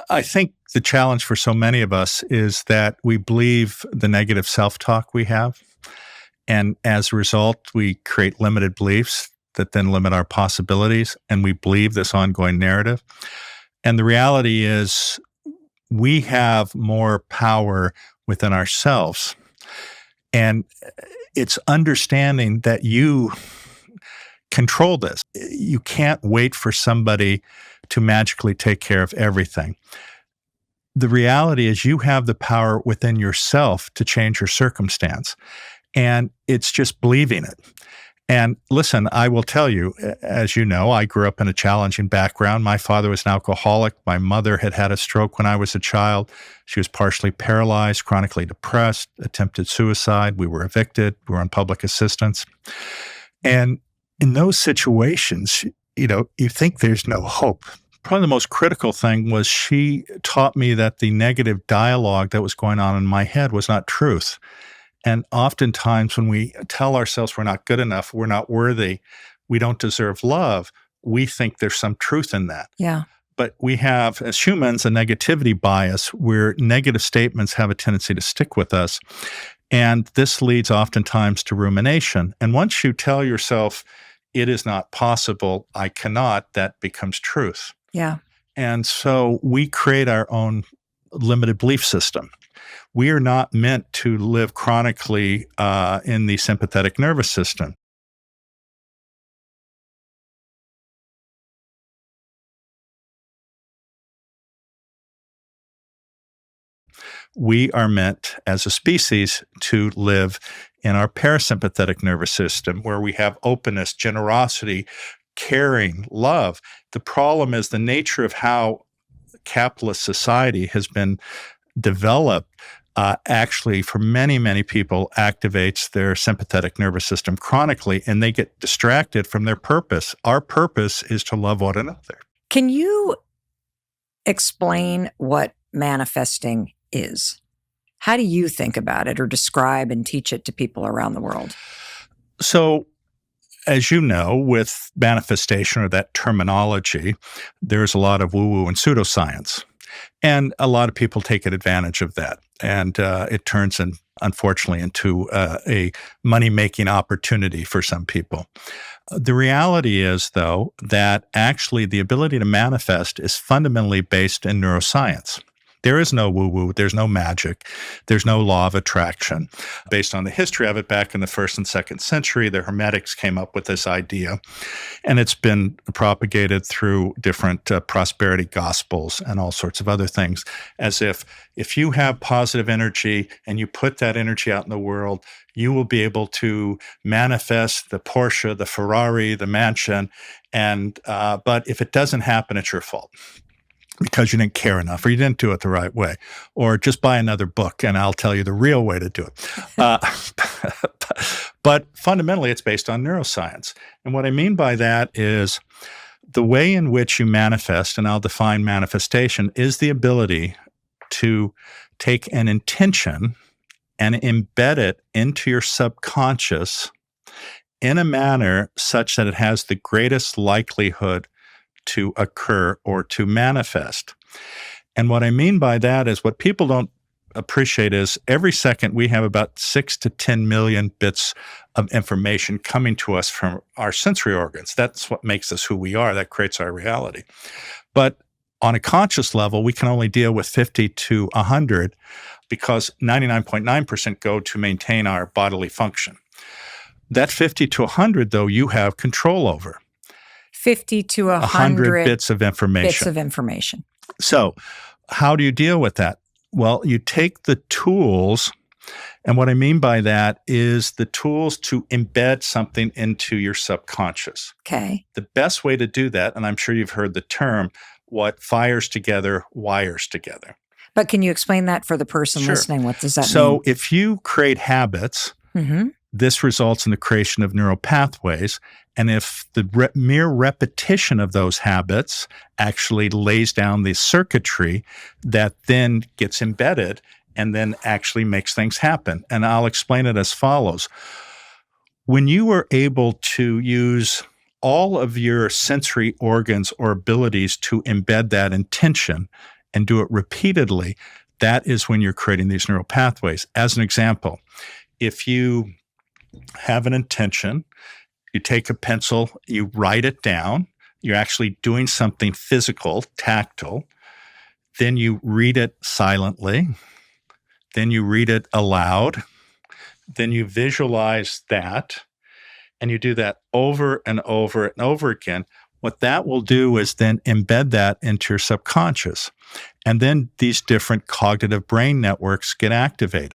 I think the challenge for so many of us is that we believe the negative self-talk we have. And as a result, we create limited beliefs that then limit our possibilities. And we believe this ongoing narrative. And the reality is we have more power within ourselves. And it's understanding that you control this. You can't wait for somebody to magically take care of everything. The reality is you have the power within yourself to change your circumstance. And it's just believing it. And listen, I will tell you, as you know, I grew up in a challenging background. My father was an alcoholic. My mother had had a stroke when I was a child. She was partially paralyzed, chronically depressed, attempted suicide. We were evicted. We were on public assistance. And in those situations, you think there's no hope. Probably the most critical thing was she taught me that the negative dialogue that was going on in my head was not truth. And oftentimes when we tell ourselves we're not good enough, we're not worthy, we don't deserve love, we think there's some truth in that. Yeah. But we have, as humans, a negativity bias where negative statements have a tendency to stick with us. And this leads oftentimes to rumination. And once you tell yourself, it is not possible, I cannot, that becomes truth. Yeah. And so we create our own limited belief system. We are not meant to live chronically in the sympathetic nervous system. We are meant as a species to live in our parasympathetic nervous system where we have openness, generosity, caring, love. The problem is the nature of how capitalist society has been developed actually for many, many people activates their sympathetic nervous system chronically, and they get distracted from their purpose. Our purpose is to love one another. Can you explain what manifesting is? How do you think about it or describe and teach it to people around the world? So, as you know, with manifestation or that terminology, there's a lot of woo-woo and pseudoscience. And a lot of people take advantage of that. And it turns, unfortunately, into a money-making opportunity for some people. The reality is, though, that actually the ability to manifest is fundamentally based in neuroscience. There is no woo-woo. There's no magic. There's no law of attraction. Based on the history of it, back in the 1st and 2nd century, the Hermetics came up with this idea, and it's been propagated through different prosperity gospels and all sorts of other things, as if you have positive energy and you put that energy out in the world, you will be able to manifest the Porsche, the Ferrari, the mansion, and but if it doesn't happen, it's your fault. Because you didn't care enough, or you didn't do it the right way, or just buy another book and I'll tell you the real way to do it. But fundamentally, it's based on neuroscience. And what I mean by that is the way in which you manifest, and I'll define manifestation, is the ability to take an intention and embed it into your subconscious in a manner such that it has the greatest likelihood to occur or to manifest. And what I mean by that is what people don't appreciate is every second we have about 6 to 10 million bits of information coming to us from our sensory organs. That's what makes us who we are. That creates our reality. But on a conscious level, we can only deal with 50 to 100 because 99.9% go to maintain our bodily function. That 50 to 100, though, you have control over. 50 to 100 bits of information. Bits of information. So how do you deal with that? Well, you take the tools, and what I mean by that is the tools to embed something into your subconscious. Okay. The best way to do that, and I'm sure you've heard the term, what fires together, wires together. But can you explain that for the person listening? What does that mean? So if you create habits, this results in the creation of neural pathways. And if the mere repetition of those habits actually lays down the circuitry that then gets embedded and then actually makes things happen. And I'll explain it as follows. When you are able to use all of your sensory organs or abilities to embed that intention and do it repeatedly, that is when you're creating these neural pathways. As an example, if you have an intention, you take a pencil, you write it down, you're actually doing something physical, tactile, then you read it silently, then you read it aloud, then you visualize that, and you do that over and over and over again. What that will do is then embed that into your subconscious. And then these different cognitive brain networks get activated.